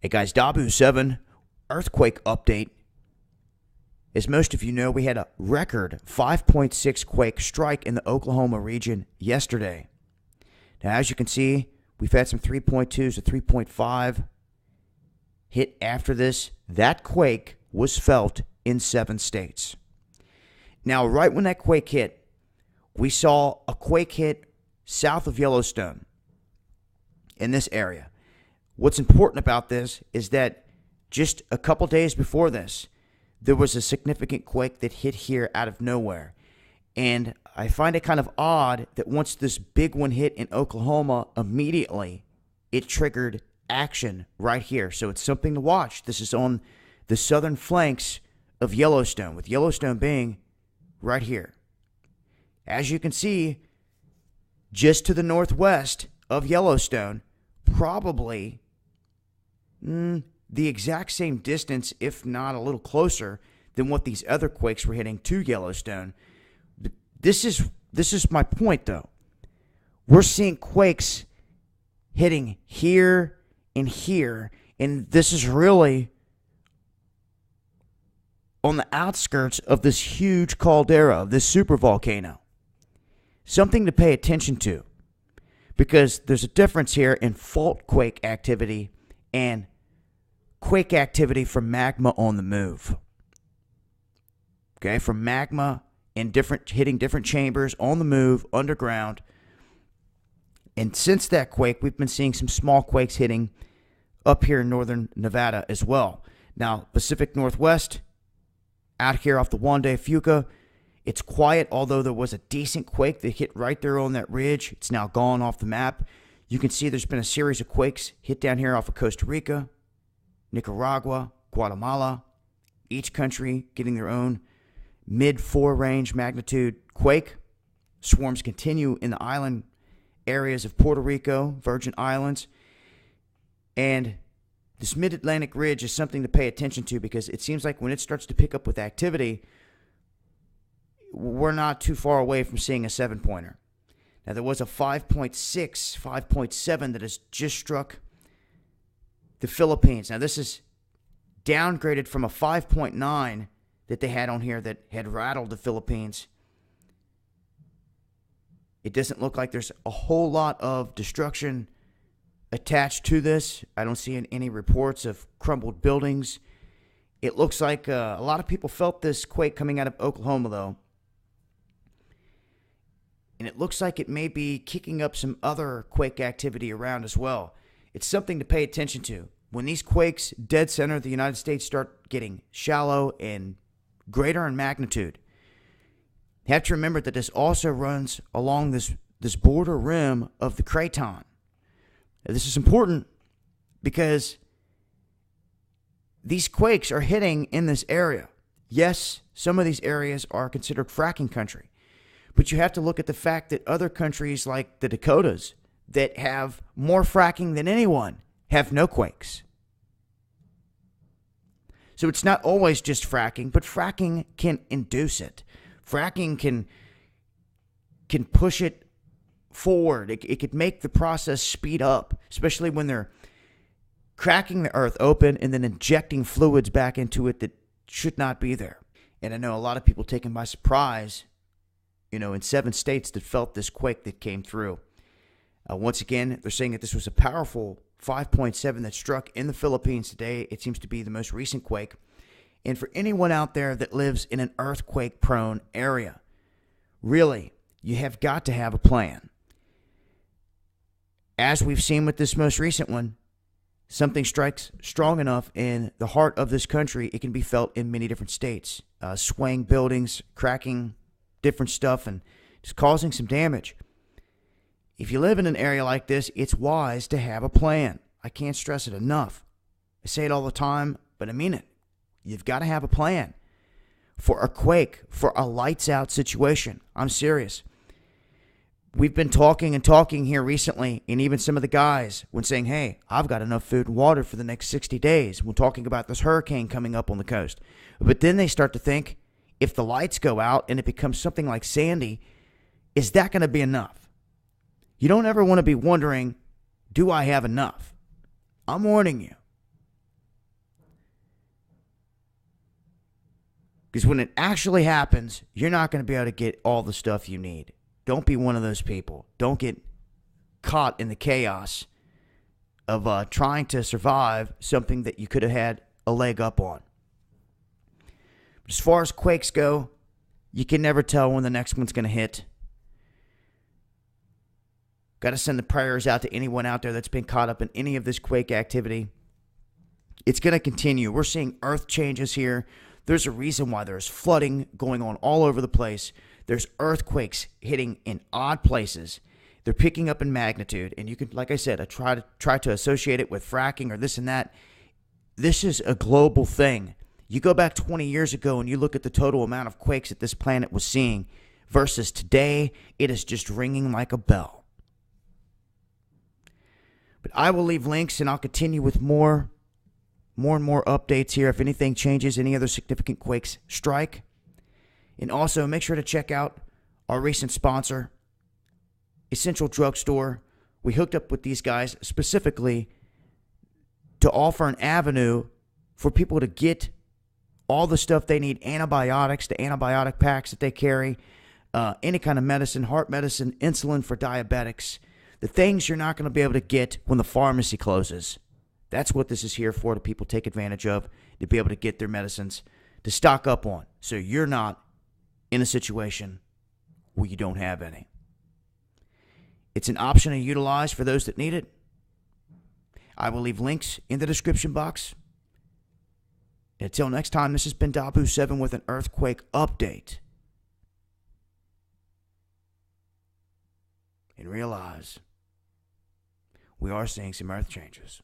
Hey guys, Dabu 7 earthquake update. As most of you know, we had a record 5.6 quake strike in the Oklahoma region yesterday. Now, as you can see, we've had some 3.2s to 3.5 hit after this. That quake was felt in 7 states. Now, right when that quake hit, we saw a quake hit south of Yellowstone in this area. What's important about this is that just a couple days before this, there was a significant quake that hit here out of nowhere. And I find it kind of odd that once this big one hit in Oklahoma, immediately it triggered action right here. So it's something to watch. This is on the southern flanks of Yellowstone, with Yellowstone being right here. As you can see, just to the northwest of Yellowstone, probably the exact same distance, if not a little closer, than what these other quakes were hitting to Yellowstone. This is my point, though. We're seeing quakes hitting here, and this is really on the outskirts of this huge caldera, of this supervolcano. Something to pay attention to, because there's a difference here in fault quake activity and quake activity from magma on the move. Okay, from magma and hitting different chambers on the move, underground. And since that quake, we've been seeing some small quakes hitting up here in northern Nevada as well. Now, Pacific Northwest, out here off the Wanda Fuca, it's quiet, although there was a decent quake that hit right there on that ridge. It's now gone off the map. You can see there's been a series of quakes hit down here off of Costa Rica, Nicaragua, Guatemala, each country getting their own mid-4 range magnitude quake. Swarms continue in the island areas of Puerto Rico, Virgin Islands, and this mid-Atlantic ridge is something to pay attention to, because it seems like when it starts to pick up with activity, we're not too far away from seeing a 7-pointer. Now, there was a 5.6, 5.7 that has just struck the Philippines. Now, this is downgraded from a 5.9 that they had on here that had rattled the Philippines. It doesn't look like there's a whole lot of destruction attached to this. I don't see any reports of crumbled buildings. It looks like a lot of people felt this quake coming out of Oklahoma, though. And it looks like it may be kicking up some other quake activity around as well. It's something to pay attention to. When these quakes dead center of the United States start getting shallow and greater in magnitude, you have to remember that this also runs along this border rim of the craton. Now, this is important because these quakes are hitting in this area. Yes, some of these areas are considered fracking country, but you have to look at the fact that other countries like the Dakotas that have more fracking than anyone have no quakes. So it's not always just fracking, but fracking can induce it. Fracking can push it forward. It could make the process speed up, especially when they're cracking the earth open and then injecting fluids back into it that should not be there. And I know a lot of people taken by surprise, in 7 states that felt this quake that came through. Once again, they're saying that this was a powerful 5.7 that struck in the Philippines today. It seems to be the most recent quake. And for anyone out there that lives in an earthquake-prone area, really, you have got to have a plan. As we've seen with this most recent one, something strikes strong enough in the heart of this country, it can be felt in many different states. Swaying buildings, cracking different stuff, and just causing some damage. If you live in an area like this, it's wise to have a plan. I can't stress it enough. I say it all the time, but I mean it. You've got to have a plan for a quake, for a lights out situation. I'm serious. We've been talking here recently, and even some of the guys, when saying, hey, I've got enough food and water for the next 60 days. We're talking about this hurricane coming up on the coast. But then they start to think, if the lights go out and it becomes something like Sandy, is that going to be enough? You don't ever want to be wondering, do I have enough? I'm warning you. Because when it actually happens, you're not going to be able to get all the stuff you need. Don't be one of those people. Don't get caught in the chaos of trying to survive something that you could have had a leg up on. As far as quakes go, you can never tell when the next one's going to hit. Got to send the prayers out to anyone out there that's been caught up in any of this quake activity. It's going to continue. We're seeing earth changes here. There's a reason why there's flooding going on all over the place. There's earthquakes hitting in odd places. They're picking up in magnitude. And you can, like I said, I try to associate it with fracking or this and that. This is a global thing. You go back 20 years ago and you look at the total amount of quakes that this planet was seeing versus today, it is just ringing like a bell. But I will leave links and I'll continue with more and more updates here. If anything changes, any other significant quakes strike. And also make sure to check out our recent sponsor, Essential Drugstore. We hooked up with these guys specifically to offer an avenue for people to get all the stuff they need, antibiotics, the antibiotic packs that they carry, any kind of medicine, heart medicine, insulin for diabetics, the things you're not going to be able to get when the pharmacy closes. That's what this is here for, to people take advantage of, to be able to get their medicines, to stock up on, so you're not in a situation where you don't have any. It's an option to utilize for those that need it. I will leave links in the description box. Until next time, this has been Dabu7 with an earthquake update. And realize we are seeing some earth changes.